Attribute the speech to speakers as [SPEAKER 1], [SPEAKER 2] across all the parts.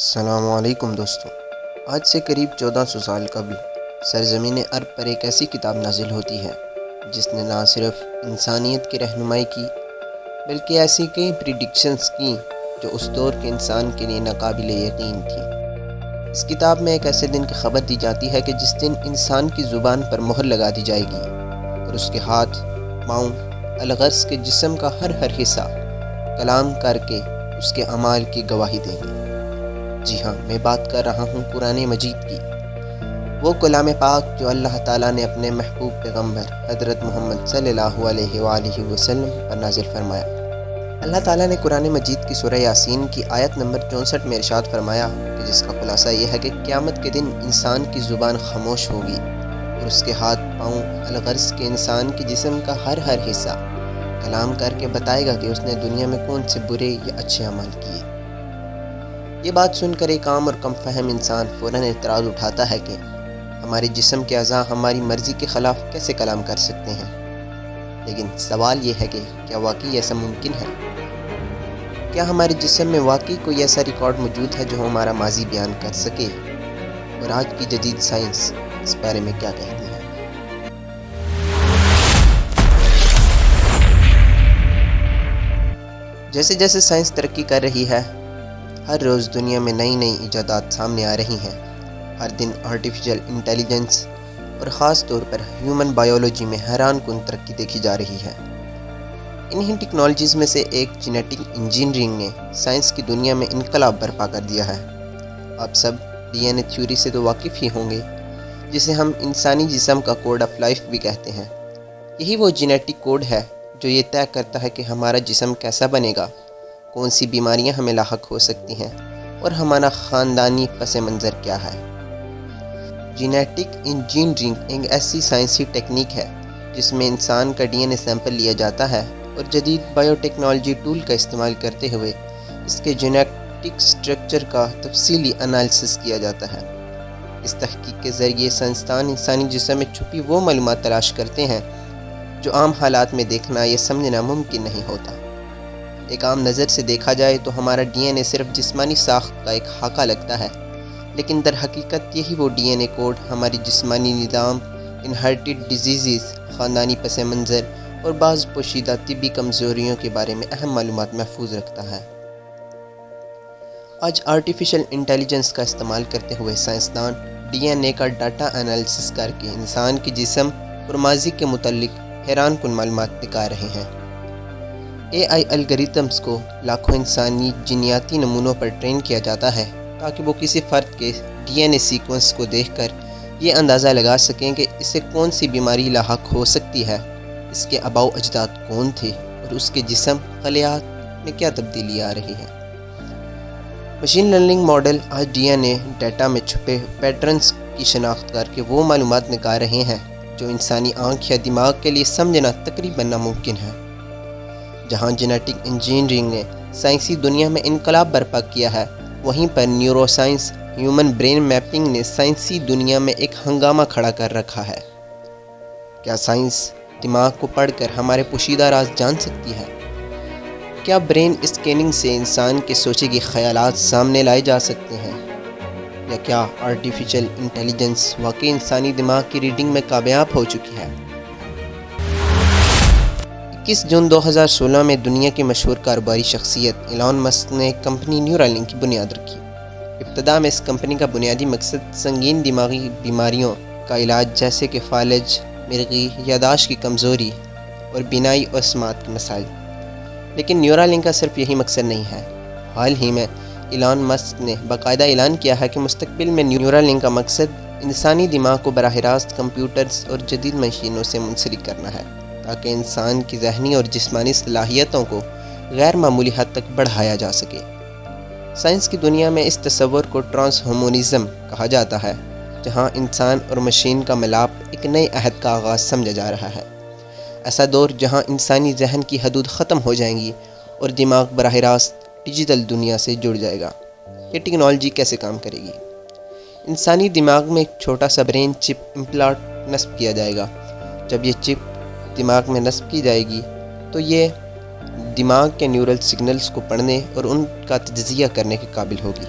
[SPEAKER 1] السلام علیکم دوستوں، آج سے قریب 1400 سال قبل سرزمین عرب پر ایک ایسی کتاب نازل ہوتی ہے جس نے نہ صرف انسانیت کی رہنمائی کی بلکہ ایسی کئی پریڈکشنز کی جو اس دور کے انسان کے لیے ناقابل یقین تھیں۔ اس کتاب میں ایک ایسے دن کی خبر دی جاتی ہے کہ جس دن انسان کی زبان پر مہر لگا دی جائے گی اور اس کے ہاتھ، پاؤں، الغرض کے جسم کا ہر حصہ کلام کر کے اس کے اعمال کی گواہی دیں گے۔ جی ہاں، میں بات کر رہا ہوں قرآن مجید کی، وہ کلام پاک جو اللہ تعالیٰ نے اپنے محبوب پیغمبر حضرت محمد صلی اللہ علیہ وآلہ وسلم پر نازل فرمایا۔ اللہ تعالیٰ نے قرآن مجید کی سورہ یاسین کی آیت نمبر 64 میں ارشاد فرمایا کہ جس کا خلاصہ یہ ہے کہ قیامت کے دن انسان کی زبان خاموش ہوگی اور اس کے ہاتھ، پاؤں، الغرض کے انسان کے جسم کا ہر حصہ کلام کر کے بتائے گا کہ اس نے دنیا میں کون سے برے یا اچھے عمل کیے۔ یہ بات سن کر ایک عام اور کم فہم انسان فوراً اعتراض اٹھاتا ہے کہ ہمارے جسم کے اعضاء ہماری مرضی کے خلاف کیسے کلام کر سکتے ہیں؟ لیکن سوال یہ ہے کہ کیا واقعی ایسا ممکن ہے؟ کیا ہمارے جسم میں واقعی کوئی ایسا ریکارڈ موجود ہے جو ہمارا ماضی بیان کر سکے؟ اور آج کی جدید سائنس اس بارے میں کیا کہتی ہے؟ جیسے جیسے سائنس ترقی کر رہی ہے، ہر روز دنیا میں نئی ایجادات سامنے آ رہی ہیں۔ ہر دن آرٹیفیشل انٹیلیجنس اور خاص طور پر ہیومن بائیولوجی میں حیران کن ترقی دیکھی جا رہی ہے۔ انہی ٹیکنالوجیز میں سے ایک جینیٹک انجینئرنگ نے سائنس کی دنیا میں انقلاب برپا کر دیا ہے۔ آپ سب ڈی این اے تھیوری سے تو واقف ہی ہوں گے، جسے ہم انسانی جسم کا کوڈ آف لائف بھی کہتے ہیں۔ یہی وہ جینیٹک کوڈ ہے جو یہ طے کرتا ہے کہ ہمارا جسم کیسا بنے گا، کون سی بیماریاں ہمیں لاحق ہو سکتی ہیں اور ہمارا خاندانی پس منظر کیا ہے۔ جینیٹک انجینئرنگ ایک ایسی سائنسی ٹیکنیک ہے جس میں انسان کا ڈی این اے سیمپل لیا جاتا ہے اور جدید بائیو ٹیکنالوجی ٹول کا استعمال کرتے ہوئے اس کے جینیٹک سٹرکچر کا تفصیلی انالیسس کیا جاتا ہے۔ اس تحقیق کے ذریعے سائنسدان انسانی جسم میں چھپی وہ معلومات تلاش کرتے ہیں جو عام حالات میں دیکھنا یا سمجھنا ممکن نہیں ہوتا۔ ایک عام نظر سے دیکھا جائے تو ہمارا ڈی این اے صرف جسمانی ساخت کا ایک خاکہ لگتا ہے، لیکن در حقیقت یہی وہ ڈی این اے کوڈ ہماری جسمانی نظام، انہیریٹڈ ڈیزیزز، خاندانی پس منظر اور بعض پوشیدہ طبی کمزوریوں کے بارے میں اہم معلومات محفوظ رکھتا ہے۔ آج آرٹیفیشل انٹیلیجنس کا استعمال کرتے ہوئے سائنسدان ڈی این اے کا ڈاٹا انالیسس کر کے انسان کے جسم اور ماضی کے متعلق حیران کن معلومات نکال رہے ہیں۔ اے آئی الگوریتمز کو لاکھوں انسانی جینیاتی نمونوں پر ٹرین کیا جاتا ہے تاکہ وہ کسی فرد کے ڈی این اے سیکوینس کو دیکھ کر یہ اندازہ لگا سکیں کہ اسے کون سی بیماری لاحق ہو سکتی ہے، اس کے آباء و اجداد کون تھے اور اس کے جسم خلیات میں کیا تبدیلی آ رہی ہے۔ مشین لرننگ ماڈل آج ڈی این اے ڈیٹا میں چھپے پیٹرنز کی شناخت کر کے وہ معلومات نکال رہے ہیں جو انسانی آنکھ یا دماغ کے لیے سمجھنا تقریباً ناممکن ہے۔ جہاں جینیٹک انجینئرنگ نے سائنسی دنیا میں انقلاب برپا کیا ہے، وہیں پر neuroscience, human brain mapping نے سائنسی دنیا میں ایک ہنگامہ کھڑا کر رکھا ہے۔ کیا سائنس دماغ کو پڑھ کر ہمارے پوشیدہ راز جان سکتی ہے؟ کیا برین اسکیننگ سے انسان کے سوچے گئے خیالات سامنے لائے جا سکتے ہیں؟ یا کیا آرٹیفیشل انٹیلیجنس واقعی انسانی دماغ کی ریڈنگ میں کامیاب ہو چکی ہے؟ 21 جون 2016 میں دنیا کی مشہور کاروباری شخصیت ایلان مسک نے کمپنی نیورالنک کی بنیاد رکھی۔ ابتدا میں اس کمپنی کا بنیادی مقصد سنگین دماغی بیماریوں کا علاج جیسے کہ فالج، مرگی، یادداشت کی کمزوری اور بینائی اور سماعت کے مسائل، لیکن نیورالنک کا صرف یہی مقصد نہیں ہے۔ حال ہی میں ایلان مسک نے باقاعدہ اعلان کیا ہے کہ مستقبل میں نیورالنک کا مقصد انسانی دماغ کو براہ راست کمپیوٹرز اور جدید مشینوں سے منسلک کرنا ہے تاکہ انسان کی ذہنی اور جسمانی صلاحیتوں کو غیر معمولی حد تک بڑھایا جا سکے۔ سائنس کی دنیا میں اس تصور کو ٹرانس ہیومنزم کہا جاتا ہے، جہاں انسان اور مشین کا ملاپ ایک نئے عہد کا آغاز سمجھا جا رہا ہے۔ ایسا دور جہاں انسانی ذہن کی حدود ختم ہو جائیں گی اور دماغ براہ راست ڈیجیٹل دنیا سے جڑ جائے گا۔ یہ ٹیکنالوجی کیسے کام کرے گی؟ انسانی دماغ میں ایک چھوٹا سا برین چپ امپلانٹ نصب کیا جائے گا۔ جب یہ چپ دماغ میں نصب کی جائے گی تو یہ دماغ کے نیورل سگنلز کو پڑھنے اور ان کا تجزیہ کرنے کے قابل ہوگی۔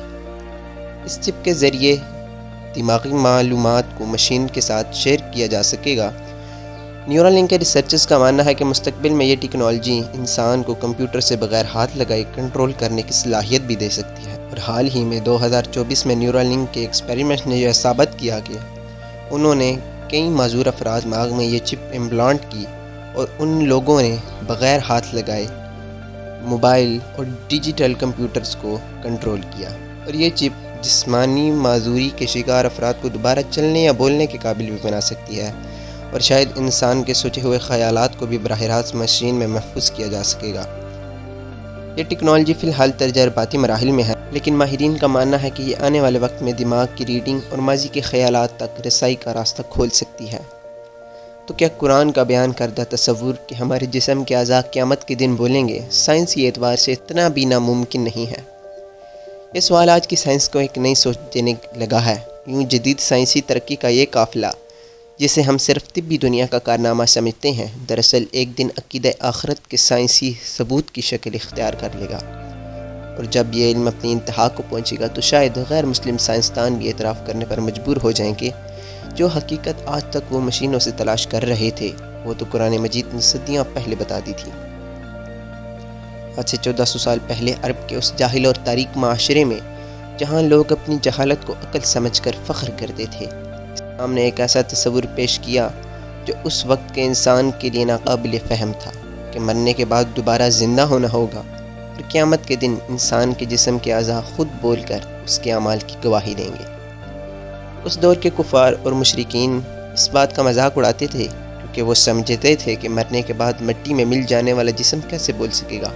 [SPEAKER 1] اس چپ کے ذریعے دماغی معلومات کو مشین کے ساتھ شیئر کیا جا سکے گا۔ نیورل لنک کے ریسرچرز کا ماننا ہے کہ مستقبل میں یہ ٹیکنالوجی انسان کو کمپیوٹر سے بغیر ہاتھ لگائے کنٹرول کرنے کی صلاحیت بھی دے سکتی ہے، اور حال ہی میں 2024 میں نیورل لنک کے ایکسپیریمنٹ نے یہ ثابت کیا کہ انہوں نے کئی معذور افراد دماغ میں یہ چپ امپلانٹ کی اور ان لوگوں نے بغیر ہاتھ لگائے موبائل اور ڈیجیٹل کمپیوٹرز کو کنٹرول کیا، اور یہ چپ جسمانی معذوری کے شکار افراد کو دوبارہ چلنے یا بولنے کے قابل بھی بنا سکتی ہے، اور شاید انسان کے سوچے ہوئے خیالات کو بھی براہ راست مشین میں محفوظ کیا جا سکے گا۔ یہ ٹیکنالوجی فی الحال تجرباتی مراحل میں ہے، لیکن ماہرین کا ماننا ہے کہ یہ آنے والے وقت میں دماغ کی ریڈنگ اور ماضی کے خیالات تک رسائی کا راستہ کھول سکتی ہے۔ تو کیا قرآن کا بیان کردہ تصور کہ ہمارے جسم کے اعضاء قیامت کے دن بولیں گے سائنسی اعتبار سے اتنا بھی ناممکن نہیں ہے؟ یہ سوال آج کی سائنس کو ایک نئی سوچ دینے لگا ہے۔ یوں جدید سائنسی ترقی کا یہ قافلہ جسے ہم صرف طبی دنیا کا کارنامہ سمجھتے ہیں، دراصل ایک دن عقیدہ آخرت کے سائنسی ثبوت کی شکل اختیار کر لے گا، اور جب یہ علم اپنی انتہا کو پہنچے گا تو شاید غیر مسلم سائنسدان بھی اعتراف کرنے پر مجبور ہو جائیں کہ جو حقیقت آج تک وہ مشینوں سے تلاش کر رہے تھے وہ تو قرآن مجید نے صدیاں پہلے بتا دی تھی۔ آج سے 1400 سال پہلے عرب کے اس جاہل اور تاریک معاشرے میں جہاں لوگ اپنی جہالت کو عقل سمجھ کر فخر کرتے تھے، اسلام نے ایک ایسا تصور پیش کیا جو اس وقت کے انسان کے لیے ناقابل فہم تھا کہ مرنے کے بعد دوبارہ زندہ ہونا ہوگا، اور قیامت کے دن انسان کے جسم کے اعضاء خود بول کر اس کے اعمال کی گواہی دیں گے۔ اس دور کے کفار اور مشرکین اس بات کا مذاق اڑاتے تھے کیونکہ وہ سمجھتے تھے کہ مرنے کے بعد مٹی میں مل جانے والا جسم کیسے بول سکے گا۔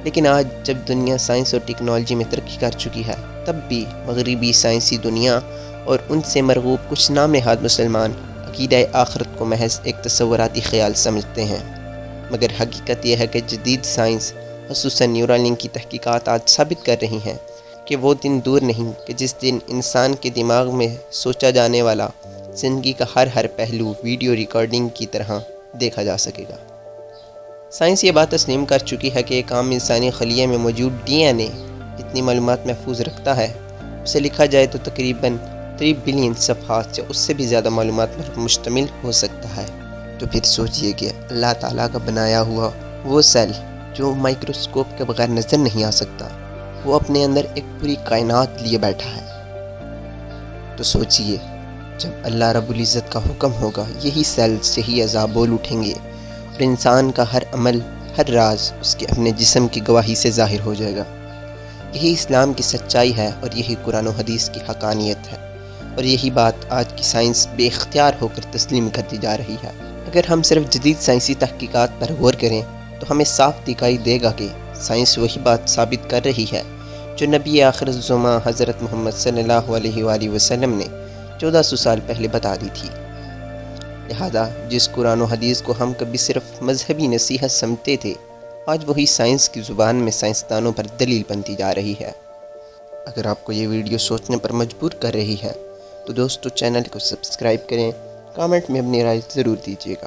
[SPEAKER 1] لیکن آج جب دنیا سائنس اور ٹیکنالوجی میں ترقی کر چکی ہے، تب بھی مغربی سائنسی دنیا اور ان سے مرغوب کچھ نام نہاد مسلمان عقیدہ آخرت کو محض ایک تصوراتی خیال سمجھتے ہیں۔ مگر حقیقت یہ ہے کہ جدید سائنس خصوصاً نیورل لنک کی تحقیقات آج ثابت کر رہی ہیں کہ وہ دن دور نہیں کہ جس دن انسان کے دماغ میں سوچا جانے والا زندگی کا ہر پہلو ویڈیو ریکارڈنگ کی طرح دیکھا جا سکے گا۔ سائنس یہ بات تسلیم کر چکی ہے کہ ایک عام انسانی خلیے میں موجود ڈی این اے جتنی معلومات محفوظ رکھتا ہے، اسے لکھا جائے تو تقریباً 3 بلین صفحات یا اس سے بھی زیادہ معلومات پر مشتمل ہو سکتا ہے۔ تو پھر سوچئے کہ اللہ تعالیٰ کا بنایا ہوا وہ سیل جو مائکروسکوپ کے بغیر نظر نہیں آ سکتا، وہ اپنے اندر ایک پوری کائنات لیے بیٹھا ہے۔ تو سوچئے جب اللہ رب العزت کا حکم ہوگا یہی سیلز یہی اعضاء بول اٹھیں گے، اور انسان کا ہر عمل ہر راز اس کے اپنے جسم کی گواہی سے ظاہر ہو جائے گا۔ یہی اسلام کی سچائی ہے اور یہی قرآن و حدیث کی حقانیت ہے، اور یہی بات آج کی سائنس بے اختیار ہو کر تسلیم کرتی جا رہی ہے۔ اگر ہم صرف جدید سائنسی تحقیقات پر غور کریں تو ہمیں صاف دکھائی دے گا کہ سائنس وہی بات ثابت کر رہی ہے جو نبی آخر الزماں حضرت محمد صلی اللہ علیہ وآلہ وسلم نے 1400 سال پہلے بتا دی تھی۔ لہذا جس قرآن و حدیث کو ہم کبھی صرف مذہبی نصیحت سمجھتے تھے، آج وہی سائنس کی زبان میں سائنسدانوں پر دلیل بنتی جا رہی ہے۔ اگر آپ کو یہ ویڈیو سوچنے پر مجبور کر رہی ہے تو دوستو چینل کو سبسکرائب کریں، کامنٹ میں اپنی رائے ضرور دیجیے گا۔